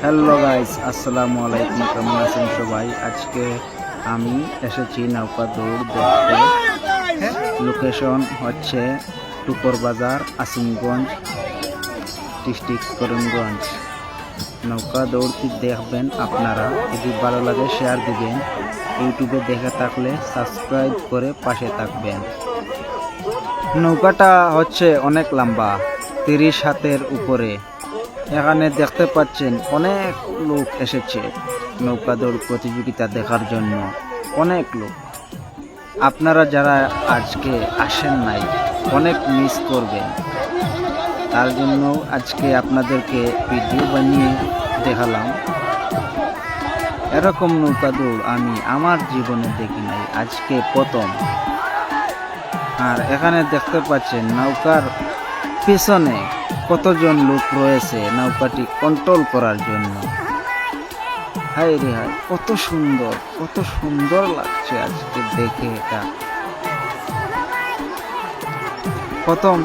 Hello guys, আসসালামু আলাইকুম। কেমন আছেন সবাই? আজকে আমি এসেছি নৌকা দৌড় দেখতে। লোকেশন হচ্ছে টুকর বাজার, আসিমগঞ্জ ডিস্ট্রিক্ট, করিমগঞ্জ। নৌকা দৌড়টি দেখবেন আপনারা। যদি ভালো লাগে শেয়ার দিবেন। ইউটিউবে দেখে থাকলে সাবস্ক্রাইব করে পাশে থাকবেন। নৌকাটা হচ্ছে অনেক লম্বা, 30 হাতের উপরে। এখানে দেখতে পাচ্ছেন অনেক লোক এসেছে নৌকা দৌড় প্রতিযোগিতা দেখার জন্য। অনেক লোক। আপনারা যারা আজকে আসেন নাই, অনেক মিস করবেন। তার জন্য আজকে আপনাদেরকে ভিডিও বানিয়ে দেখালাম। এরকম নৌকা দৌড় আমি আমার জীবনে দেখি নাই, আজকে প্রথম। আর এখানে দেখতে পাচ্ছেন নৌকার পেছনে কতজন লোক রয়েছে নৌকাটি কন্ট্রোল করার জন্য। হায় রে হায়, কত সুন্দর লাগছে আজকে দেখে। এটা প্রথম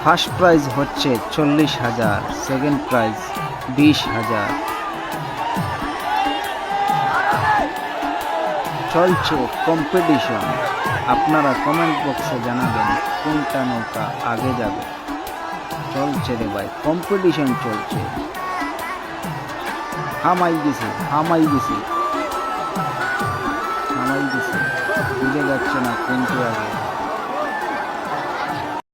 ফার্স্ট প্রাইজ হচ্ছে 40,000, সেকেন্ড প্রাইজ 20,000। চলছে কম্পিটিশন। আপনারা কমেন্ট বক্সে জানাবেন কোনটা নৌকা আগে যাবে। চলছে রে ভাই, কম্পিটিশন চলছে। হামাই গেছে বুঝে যাচ্ছে না কোনটি আগে।